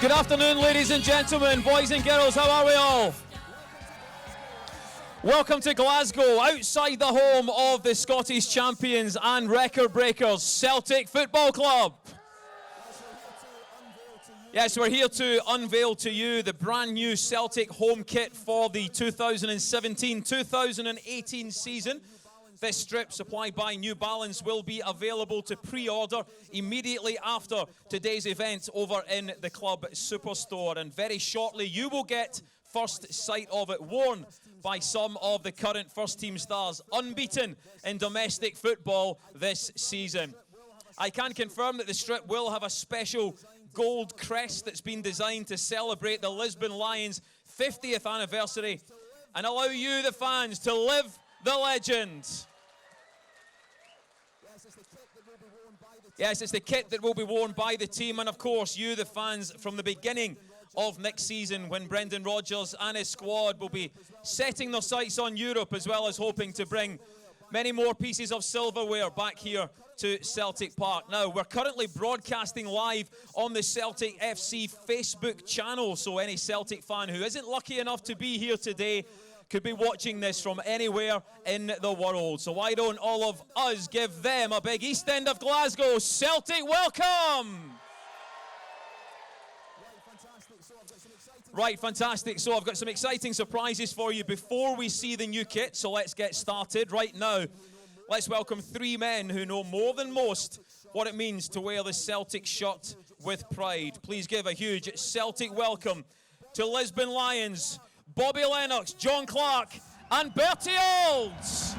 Good afternoon, ladies and gentlemen, boys and girls, how are we all? Welcome to Glasgow, outside the home of the Scottish champions and record breakers, Celtic Football Club. Yes, we're here to unveil to you the brand new Celtic home kit for the 2017-2018 season. This strip, supplied by New Balance, will be available to pre-order immediately after today's event over in the club superstore. And very shortly, you will get first sight of it, worn by some of the current first-team stars, unbeaten in domestic football this season. I can confirm that the strip will have a special gold crest that's been designed to celebrate the Lisbon Lions' 50th anniversary and allow you, the fans, to live the legend. Yes, it's the kit that will be worn by the team, and of course, you, the fans, from the beginning of next season, when Brendan Rodgers and his squad will be setting their sights on Europe, as well as hoping to bring many more pieces of silverware back here to Celtic Park. Now, we're currently broadcasting live on the Celtic FC Facebook channel, so any Celtic fan who isn't lucky enough to be here today could be watching this from anywhere in the world. So why don't all of us give them a big East End of Glasgow Celtic welcome? Right, fantastic. So I've got some exciting surprises for you before we see the new kit. So let's get started right now. Let's welcome three men who know more than most what it means to wear the Celtic shirt with pride. Please give a huge Celtic welcome to Lisbon Lions, Bobby Lennox, John Clark, and Bertie Olds.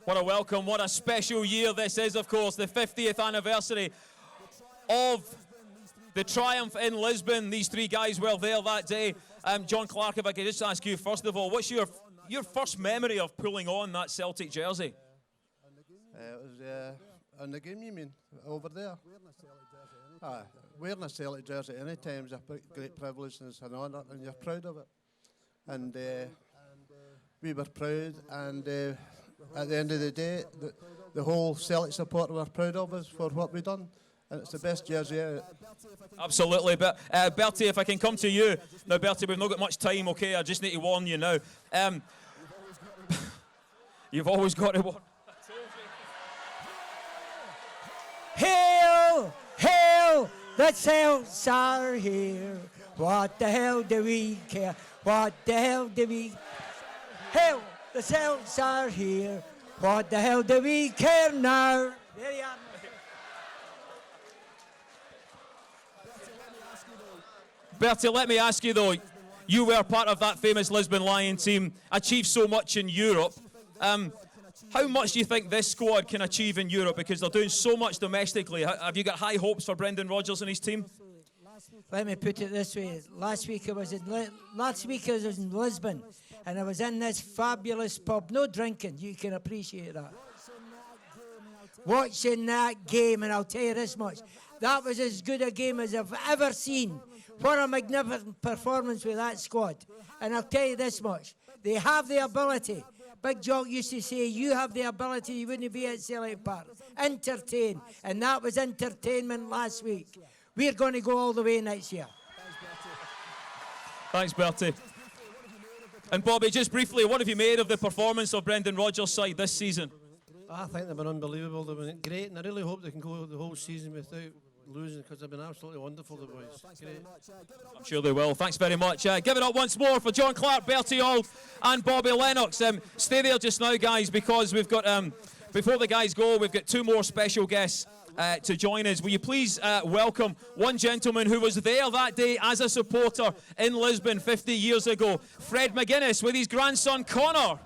What a welcome, what a special year this is, of course, the 50th anniversary of the triumph in Lisbon. These three guys were there that day. John Clark, if I could just ask you, first of all, what's your first memory of pulling on that Celtic jersey? It was on the game, you mean, over there? Wearing a Celtic jersey any time is a great privilege and it's an honour, and you're proud of it. And we were proud, and at the end of the day, the whole Celtic supporter were proud of us for what we done. And it's the best jersey out. Absolutely. But Bertie, if I can come to you. Now, Bertie, we've not got much time, okay? I just need to warn you now. You've always got to warn. Hail! Hail! The Celts are here. What the hell do we care? What the hell do we... Hail! The Celts are here. What the hell do we care now? There you are. Bertie, let me ask you though, you were part of that famous Lisbon Lion team, achieved so much in Europe. How much do you think this squad can achieve in Europe? Because they're doing so much domestically. Have you got high hopes for Brendan Rodgers and his team? Let me put it this way. Last week I was in Lisbon, and I was in this fabulous pub. No drinking, you can appreciate that. Watching that game, and I'll tell you this much, that was as good a game as I've ever seen. What a magnificent performance with that squad. And I'll tell you this much, they have the ability. Big Jock used to say, you have the ability, you wouldn't be at Celtic Park. Entertain. And that was entertainment last week. We're going to go all the way next year. Thanks, Bertie. And Bobby, just briefly, what have you made of the performance of Brendan Rodgers' side this season? I think they've been unbelievable. They've been great, and I really hope they can go the whole season without losing, because they've been absolutely wonderful, the boys. Great. I'm sure they will. Thanks very much. Give it up once more for John Clark, Bertie Auld and Bobby Lennox. Stay there just now, guys, because we've got, before the guys go, we've got two more special guests to join us. Will you please welcome one gentleman who was there that day as a supporter in Lisbon 50 years ago, Fred McGuinness, with his grandson Connor.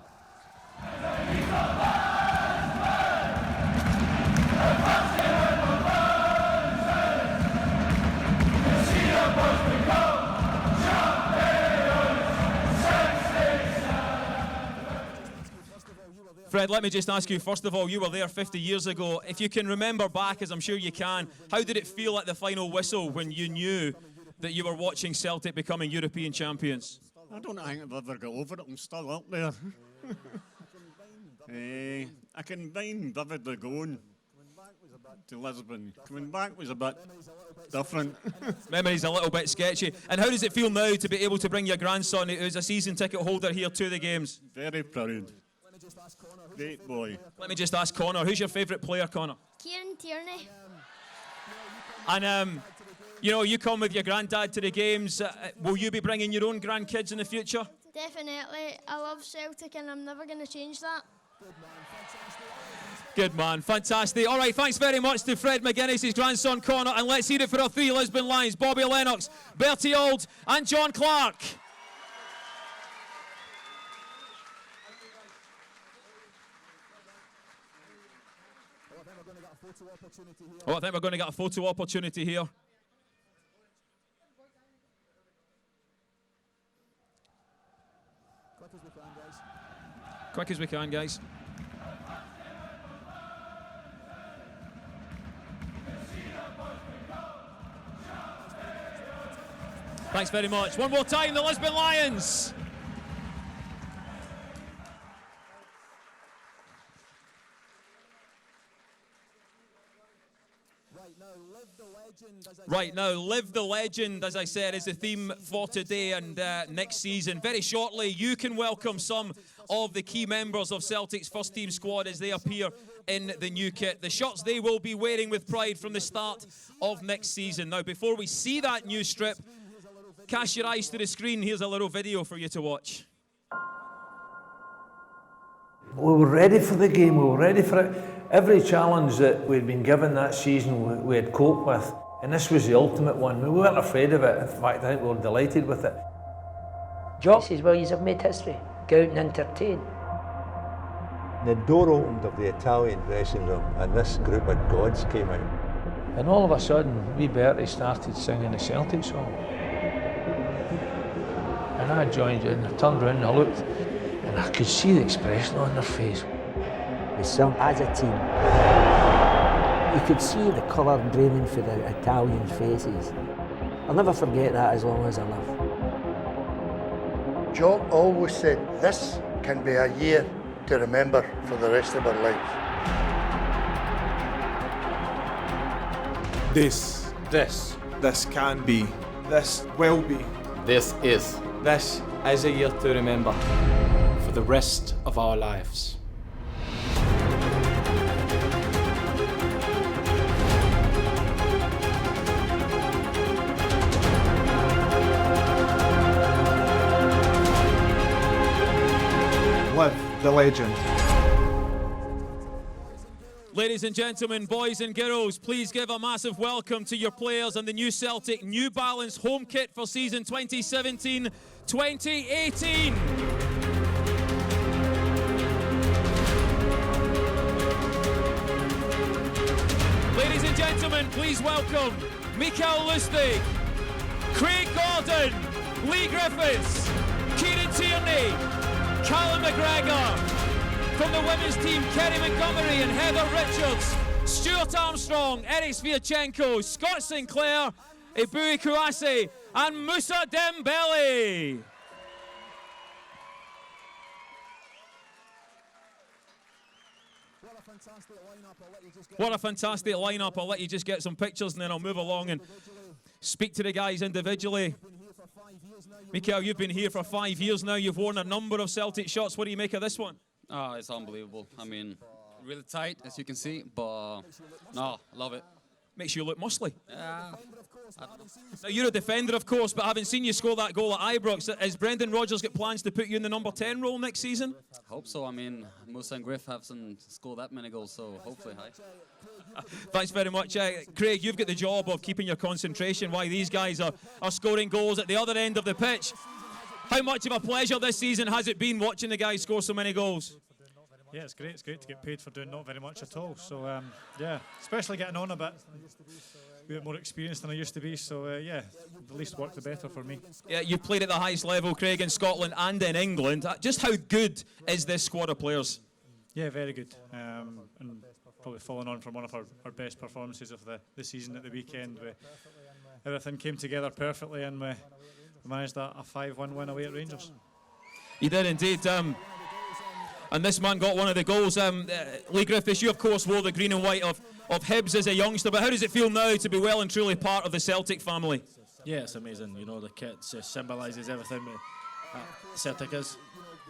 Fred, let me just ask you, first of all, you were there 50 years ago. If you can remember back, as I'm sure you can, how did it feel at the final whistle when you knew that you were watching Celtic becoming European champions? I don't think I've ever got over it. I'm still up there. I can mind vividly going to Lisbon. Coming back was a bit different. Memory's a little bit sketchy. And how does it feel now to be able to bring your grandson, who's a season ticket holder, here to the games? Very proud. Great boy. Let me just ask Connor, who's your favourite player, Connor? Kieran Tierney. And, you know, you come with your granddad to the games. Will you be bringing your own grandkids in the future? Definitely. I love Celtic and I'm never going to change that. Good man, fantastic. All right, thanks very much to Fred McGuinness, his grandson Connor, and let's hear it for our three Lisbon Lions, Bobby Lennox, Bertie Auld and John Clark. Oh, I think we're going to get a photo opportunity here. Quick as we can, guys. Thanks very much. One more time, the Lisbon Lions. Right now, live the legend, as I said, is the theme for today and next season. Very shortly, you can welcome some of the key members of Celtic's first team squad as they appear in the new kit. The shirts they will be wearing with pride from the start of next season. Now, before we see that new strip, cast your eyes to the screen. Here's a little video for you to watch. We were ready for the game, we were ready for it. Every challenge that we'd been given that season we had coped with, and this was the ultimate one. We weren't afraid of it. In fact, I think we were delighted with it. Jock says, well, you've made history. Go out and entertain. The door opened of the Italian dressing room and this group of gods came out. And all of a sudden, wee Bertie started singing a Celtic song. And I joined in, I turned around and I looked, and I could see the expression on their face. We sung as a team. You could see the colour draining for the Italians' faces. I'll never forget that as long as I live. Jock always said, this can be a year to remember for the rest of our lives. This can be, this will be. This is a year to remember for the rest of our lives. Live the legend. Ladies and gentlemen, boys and girls, please give a massive welcome to your players and the new Celtic New Balance home kit for season 2017-2018. Ladies and gentlemen, please welcome Mikael Lustig, Craig Gordon, Lee Griffiths, Kieran Tierney, Callum McGregor. From the women's team, Kerry Montgomery and Heather Richards, Stuart Armstrong, Eric Sviatchenko, Scott Sinclair, Ebui Kouassi and Moussa Dembele. What a fantastic lineup. I'll let you just get some pictures and then I'll move along and speak to the guys individually. Mikael, you've been here for 5 years now. You've worn a number of Celtic shirts. What do you make of this one? Oh, it's unbelievable. I mean, really tight, as you can see, but no, I love it. Makes you look muscly. Yeah. Now, you're a defender, of course, but having seen you score that goal at Ibrox, has Brendan Rodgers got plans to put you in the number 10 role next season? I hope so. I mean, Musa and Griff haven't scored that many goals, so hopefully, Thanks very much. Craig, you've got the job of keeping your concentration while these guys are scoring goals at the other end of the pitch. How much of a pleasure this season has it been watching the guys score so many goals? Yeah, it's great. It's great to get paid for doing not very much at all. So, yeah, especially getting on a bit more experienced than I used to be. So, yeah, the least work, the better for me. Yeah, you've played at the highest level, Craig, in Scotland and in England. Just how good is this squad of players? Yeah, very good. And probably following on from one of our best performances of the season at the weekend. Everything came together perfectly, and we managed a 5-1 win away at Rangers. He did indeed. And this man got one of the goals. Lee Griffiths, you of course wore the green and white of Hibs as a youngster, but how does it feel now to be well and truly part of the Celtic family? Yeah, it's amazing. You know, the kit symbolises everything Celtic is.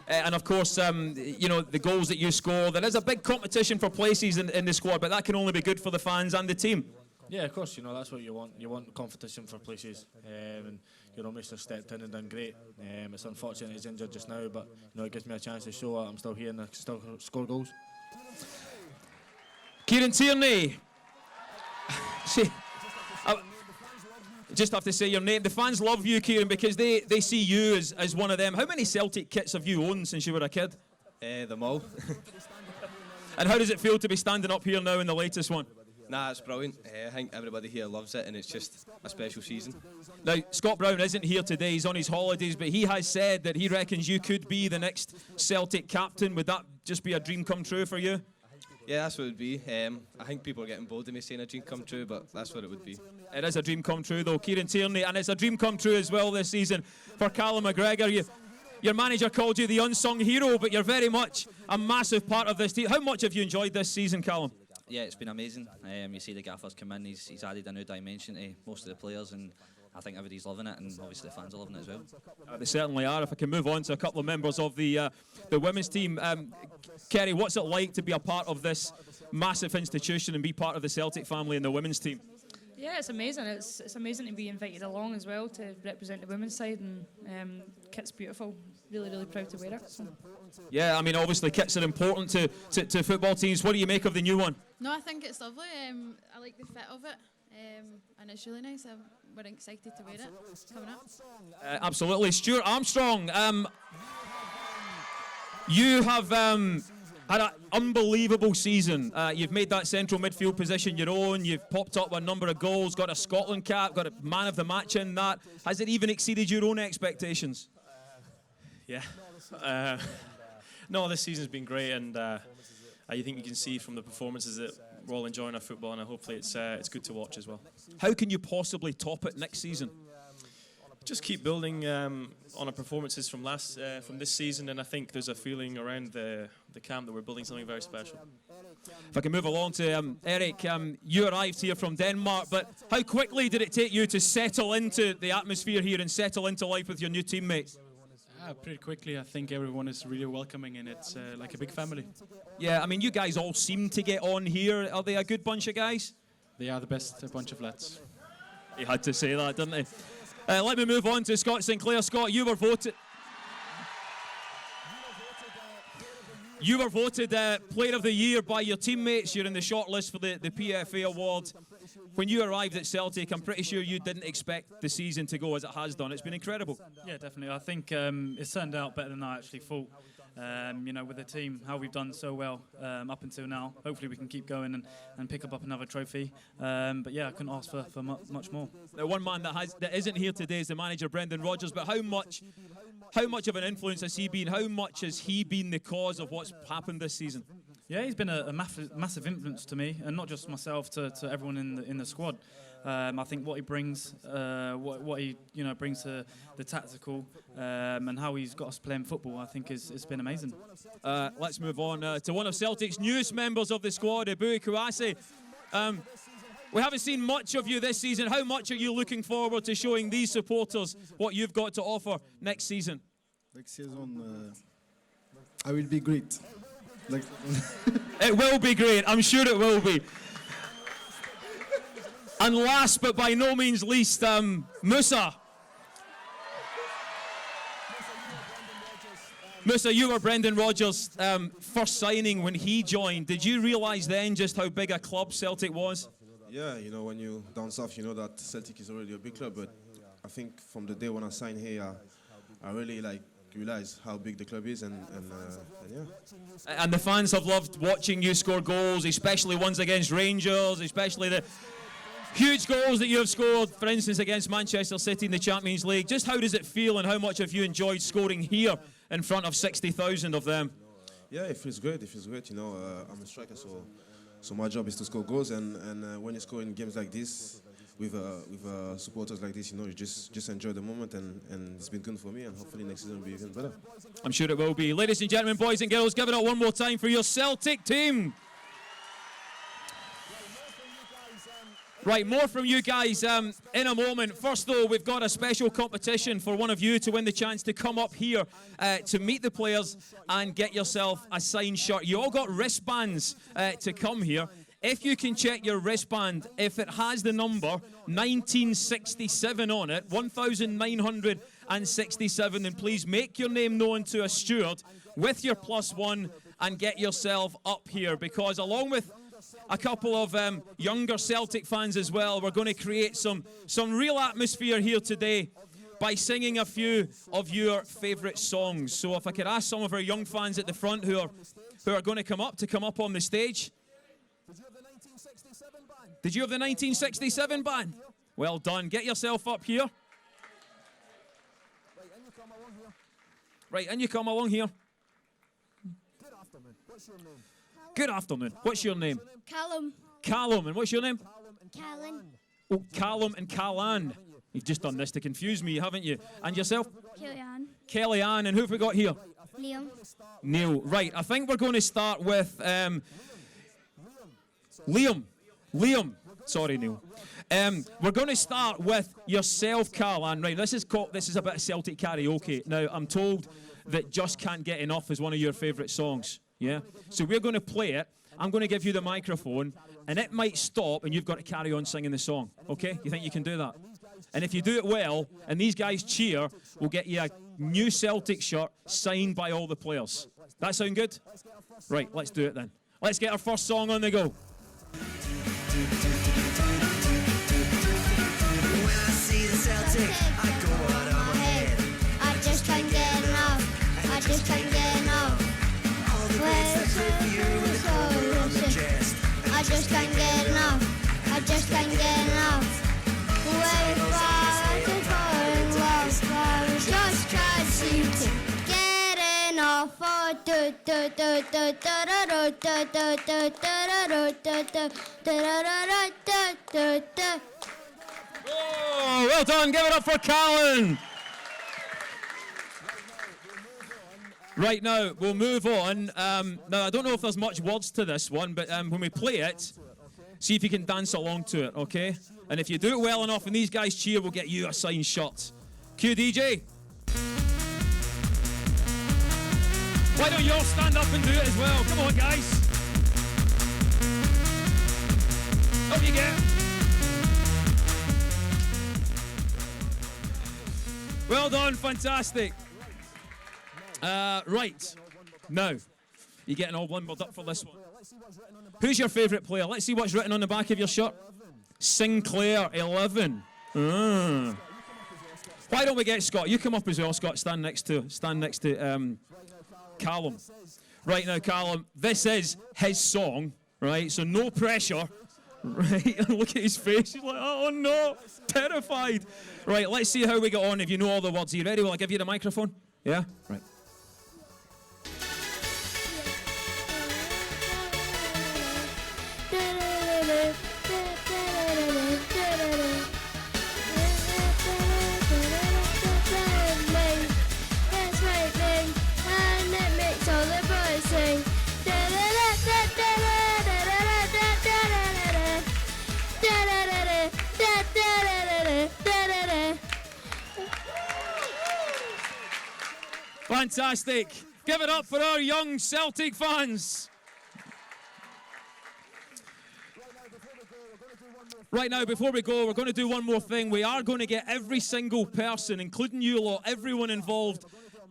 And of course, you know, the goals that you score, there is a big competition for places in the squad, but that can only be good for the fans and the team. Yeah, of course, you know, that's what you want. You want competition for places. And, you know, Mr. stepped in and done great. It's unfortunate he's injured just now, but, you know, it gives me a chance to show I'm still here and I can still score goals. Kieran Tierney. See, just have to say your name. The fans love you, Kieran, because they see you as one of them. How many Celtic kits have you owned since you were a kid? Them all. And how does it feel to be standing up here now in the latest one? Nah, it's brilliant. I think everybody here loves it, and it's just a special season. Now, Scott Brown isn't here today. He's on his holidays, but he has said that he reckons you could be the next Celtic captain. Would that just be a dream come true for you? Yeah, that's what it would be. I think people are getting bored of me saying a dream come true, but that's what it would be. It is a dream come true, though, Kieran Tierney, and it's a dream come true as well this season for Callum McGregor. Your manager called you the unsung hero, but you're very much a massive part of this team. How much have you enjoyed this season, Callum? Yeah, it's been amazing. You see the gaffers come in, he's added a new dimension to most of the players, and I think everybody's loving it, and obviously the fans are loving it as well. They certainly are. If I can move on to a couple of members of the women's team. Kerry, what's it like to be a part of this massive institution and be part of the Celtic family and the women's team? Yeah, it's amazing. It's amazing to be invited along as well to represent the women's side, and kit's beautiful. Really, really proud to wear it. So. Yeah, I mean, obviously kits are important to football teams. What do you make of the new one? No, I think it's lovely. I like the fit of it, and it's really nice. We're excited to wear it coming up. Absolutely. Stuart Armstrong, you have had an unbelievable season. You've made that central midfield position your own. You've popped up a number of goals, got a Scotland cap, got a man of the match in that. Has it even exceeded your own expectations? Yeah. No, this season's been great, and I think you can see from the performances that we're all enjoying our football, and hopefully it's good to watch as well. How can you possibly top it next season? Just keep building on our performances from this season, and I think there's a feeling around the camp that we're building something very special. If I can move along to Eric, you arrived here from Denmark, but how quickly did it take you to settle into the atmosphere here and settle into life with your new teammates? Pretty quickly. I think everyone is really welcoming, and it's like a big family. Yeah, I mean, you guys all seem to get on here. Are they a good bunch of guys? They are the best bunch of lads. He had to say that, didn't he? Let me move on to Scott Sinclair. Scott, you were voted Player of the Year by your teammates. You're in the shortlist for the PFA award. When you arrived at Celtic, I'm pretty sure you didn't expect the season to go as it has done. It's been incredible. Yeah, definitely. I think it's turned out better than I actually thought. You know, with the team, how we've done so well up until now. Hopefully we can keep going and pick up another trophy. But yeah, I couldn't ask for much more. Now, one man that isn't here today is the manager, Brendan Rodgers. But how much of an influence has he been? How much has he been the cause of what's happened this season? Yeah, he's been a massive influence to me, and not just myself, to everyone in the squad. I think what he brings, what he brings to the tactical, and how he's got us playing football, I think it's been amazing. Let's move on to one of Celtic's newest members of the squad, Eboué Kouassi. We haven't seen much of you this season. How much are you looking forward to showing these supporters what you've got to offer next season? Next season, I will be great. It will be great. I'm sure it will be. And last but by no means least, Musa. Musa, you were Brendan Rodgers' first signing when he joined. Did you realise then just how big a club Celtic was? Yeah, you know, when you're down south, you know that Celtic is already a big club. But I think from the day when I signed here, I really realised how big the club is, and yeah. And the fans have loved watching you score goals, especially ones against Rangers, especially the huge goals that you have scored, for instance, against Manchester City in the Champions League. Just how does it feel, and how much have you enjoyed scoring here in front of 60,000 of them? Yeah, it feels great. It feels great. You know, I'm a striker, so my job is to score goals. And when you score in games like this, with supporters like this, you know, you just enjoy the moment. And it's been good for me. And hopefully next season will be even better. I'm sure it will be. Ladies and gentlemen, boys and girls, give it up one more time for your Celtic team. Right, more from you guys in a moment. First, though, we've got a special competition for one of you to win the chance to come up here to meet the players and get yourself a signed shirt. You all got wristbands to come here. If you can check your wristband, if it has the number 1967 on it, 1967, then please make your name known to a steward with your +1 and get yourself up here, because along with a couple of younger Celtic fans as well, we're going to create some real atmosphere here today by singing a few of your favourite songs. So if I could ask some of our young fans at the front who are going to come up on the stage. Did you have the 1967 band? Well done. Get yourself up here. Right, and you come along here. Good afternoon. What's your name? Callum. Callum. And what's your name? Callan. Oh, Callum and Callan. You've just done this to confuse me, haven't you? And yourself? Kellyanne. Kellyanne. And who have we got here? Liam. Neil. Right, I think we're going to start with Liam. Liam. Sorry, Neil. We're going to start with yourself, Callan. Right, this is a bit of Celtic karaoke. Now, I'm told that Just Can't Get Enough is one of your favourite songs. Yeah? So we're going to play it. I'm going to give you the microphone, and it might stop, and you've got to carry on singing the song. Okay? You think you can do that? And if you do it well, and these guys cheer, we'll get you a new Celtic shirt signed by all the players. That sound good? Right, let's do it then. Let's get our first song on the go. When I see the Celtic, I go out of my head. I just can't get enough. I just can't get enough. All the bits that grip you and the collar on the chest. I just can't get enough. I just can't get enough. Way far to fall in love, but I just can't seem to get enough. Oh, do do do do do do do do do do do do. Oh, well done. Give it up for Callan. Right, now, we'll move on. Now, I don't know if there's much words to this one, but when we play it, see if you can dance along to it, okay? And if you do it well enough and these guys cheer, we'll get you a signed shirt. Cue DJ. Why don't you all stand up and do it as well? Come on, guys. Up you get. Well done, fantastic. Right, now, you're getting all limbered up for this one. Who's your favourite player? Let's see what's written on the back of your shirt. Sinclair, 11. Why don't we get Scott? You come up as well, Scott. Stand next to Callum. Right now, Callum, this is his song, right? So no pressure, right? Look at his face. He's like, oh no, terrified. Right, let's see how we get on if you know all the words. Are you ready? Will I give you the microphone? Yeah? Right. Fantastic. Give it up for our young Celtic fans. Right now, before we go, we're going to do one more thing. We are going to get every single person, including you lot, everyone involved,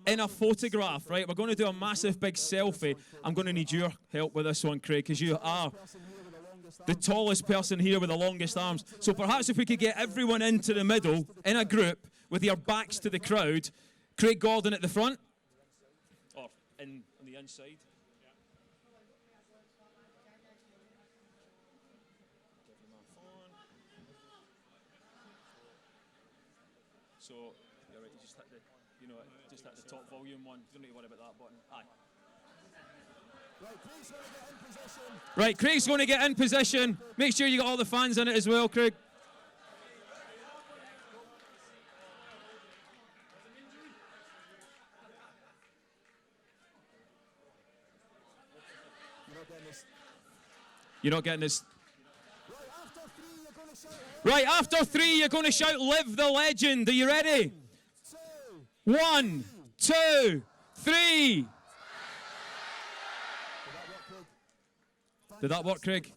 in a photograph, right? We're going to do a massive big selfie. I'm going to need your help with this one, Craig, because you are the tallest person here with the longest arms. So perhaps if we could get everyone into the middle, in a group, with your backs to the crowd. Craig Gordon at the front. Or on the inside. So, you're right, you just hit the, just hit the top volume one. You don't need to worry about that button. Aye. Right, Craig's going to get in position. Make sure you got all the fans in it as well, Craig. You're not getting this. Right, after 3, you're going to shout, "Live the legend." Are you ready? 1, 2, 3. Did that work, Craig?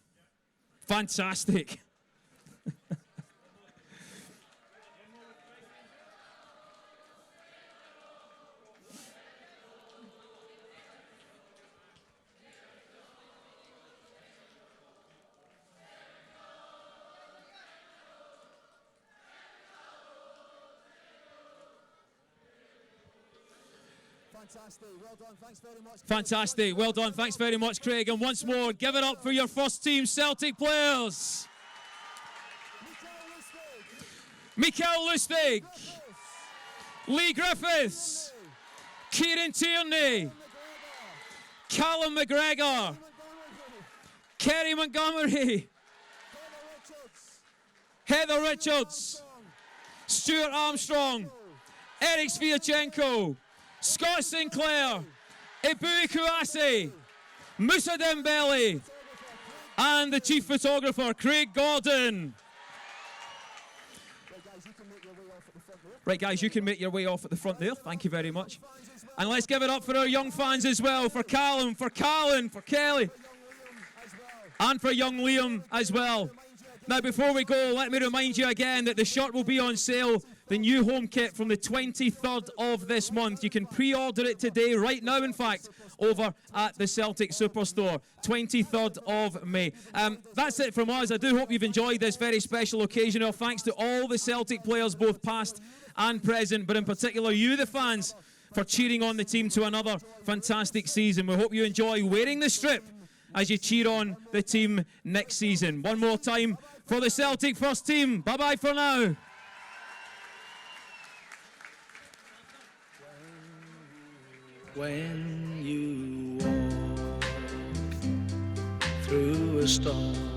Fantastic. Fantastic. Well done. Thanks very much, Craig. And once more, give it up for your first team Celtic players. Mikael Lustig, Lee Griffiths, Kieran Tierney, Callum McGregor, Kerry Montgomery, Heather Richards, Stuart Armstrong, Eric Sviatchenko, Scott Sinclair, Ebui Kouassi, Moussa Dembele, and the chief photographer, Craig Gordon. Right, guys, you can make your way off at the front there. Thank you very much. And let's give it up for our young fans as well, for Callum, for Callan, for Kelly, and for young Liam as well. Now, before we go, let me remind you again that the shirt will be on sale, the new home kit, from the 23rd of this month. You can pre-order it today, right now, in fact, over at the Celtic Superstore, 23rd of May. That's it from us. I do hope you've enjoyed this very special occasion. Our thanks to all the Celtic players, both past and present, but in particular you, the fans, for cheering on the team to another fantastic season. We hope you enjoy wearing the strip as you cheer on the team next season. One more time for the Celtic first team. Bye-bye for now. When you walk through a storm,